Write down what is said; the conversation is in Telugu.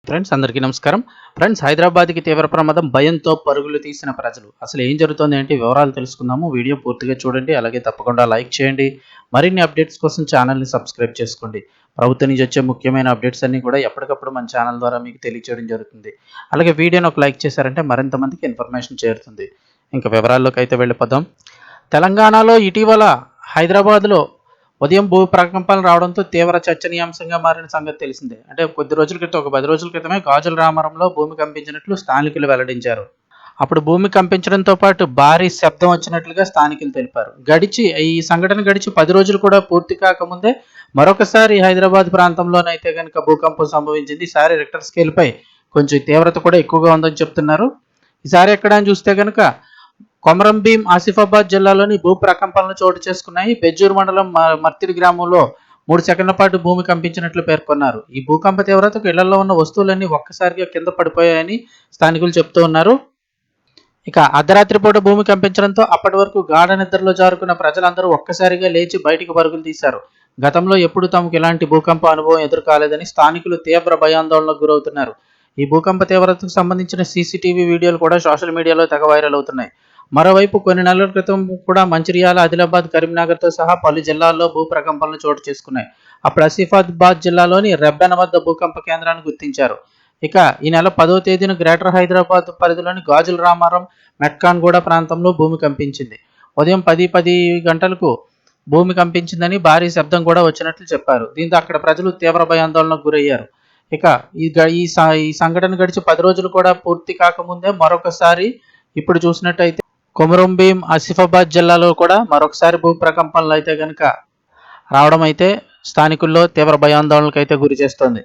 ఫ్రెండ్స్ అందరికీ నమస్కారం. ఫ్రెండ్స్ హైదరాబాద్కి తీవ్ర ప్రమాదం, భయంతో పరుగులు తీసిన ప్రజలు. అసలు ఏం జరుగుతుంది ఏంటి వివరాలు తెలుసుకుందాము. వీడియో పూర్తిగా చూడండి, అలాగే తప్పకుండా లైక్ చేయండి. మరిన్ని అప్డేట్స్ కోసం ఛానల్ని సబ్స్క్రైబ్ చేసుకోండి. ప్రభుత్వం నుంచి వచ్చే ముఖ్యమైన అప్డేట్స్ అన్నీ కూడా ఎప్పటికప్పుడు మన ఛానల్ ద్వారా మీకు తెలియజేయడం జరుగుతుంది. అలాగే వీడియోని ఒక లైక్ చేశారంటే మరింత మందికి ఇన్ఫర్మేషన్ చేరుతుంది. ఇంకా వివరాల్లోకి అయితే వెళ్ళిపోదాం. తెలంగాణలో ఇటీవల హైదరాబాద్లో ఉదయం భూ ప్రకంపనలు రావడంతో తీవ్ర చర్చనీయాంశంగా మారిన సంగతి తెలిసిందే. అంటే కొద్ది రోజుల క్రితం, ఒక 10 రోజుల క్రితమే గాజుల రామారంలో భూమి కంపించినట్లు స్థానికులు వెల్లడించారు. అప్పుడు భూమి కంపించడంతో పాటు భారీ శబ్దం వచ్చినట్లుగా స్థానికులు తెలిపారు. ఈ సంఘటన గడిచి 10 రోజులు కూడా పూర్తి కాకముందే మరొకసారి హైదరాబాద్ ప్రాంతంలోనైతే కనుక భూకంపం సంభవించింది. ఈసారి రిక్టర్ స్కేల్పై కొంచెం తీవ్రత కూడా ఎక్కువగా ఉందని చెప్తున్నారు. ఈసారి ఎక్కడ అని చూస్తే కనుక కొమరంభీం ఆసిఫాబాద్ జిల్లాలోని భూ ప్రకంపనలు చోటు చేసుకున్నాయి. బెజ్జూరు మండలం మర్తిడి గ్రామంలో 3 సెకండ్ల పాటు భూమి కంపించినట్లు పేర్కొన్నారు. ఈ భూకంప తీవ్రతకు ఇళ్లలో ఉన్న వస్తువులన్నీ ఒక్కసారిగా కింద పడిపోయాయని స్థానికులు చెప్తూ ఉన్నారు. ఇక అర్ధరాత్రి పూట భూమి కంపించడంతో అప్పటి వరకు గాఢ నిద్రలో జారుకున్న ప్రజలందరూ ఒక్కసారిగా లేచి బయటికి పరుగులు తీశారు. గతంలో ఎప్పుడు తమకు ఇలాంటి భూకంప అనుభవం ఎదురుకాలేదని స్థానికులు తీవ్ర భయాందోళనకు గురవుతున్నారు. ఈ భూకంప తీవ్రతకు సంబంధించిన సీసీటీవీ వీడియోలు కూడా సోషల్ మీడియాలో తెగ వైరల్ అవుతున్నాయి. మరోవైపు కొన్ని నెలల క్రితం కూడా మంచిర్యాల, ఆదిలాబాద్, కరీంనగర్తో సహా పలు జిల్లాల్లో భూ ప్రకంపనలు చోటు చేసుకున్నాయి. అప్పుడు ఆసిఫాబాద్ జిల్లాలోని రెబ్బెన వద్ద భూకంప కేంద్రాన్ని గుర్తించారు. ఇక ఈ నెల 10వ తేదీన గ్రేటర్ హైదరాబాద్ పరిధిలోని గాజుల రామారం, మెట్కాన్గూడ ప్రాంతంలో భూమి కంపించింది. ఉదయం 10 గంటలకు భూమి కంపించిందని, భారీ శబ్దం కూడా వచ్చినట్లు చెప్పారు. దీంతో అక్కడ ప్రజలు తీవ్ర భయాందోళనకు గురయ్యారు. ఇక ఈ సంఘటన గడిచి 10 రోజులు కూడా పూర్తి కాకముందే మరొకసారి ఇప్పుడు చూసినట్టయితే కొమరంభీం ఆసిఫాబాద్ జిల్లాలో కూడా మరొకసారి భూ ప్రకంపనలు అయితే కనుక రావడం అయితే స్థానికుల్లో తీవ్ర భయాందోళనకు అయితే గురి చేస్తోంది.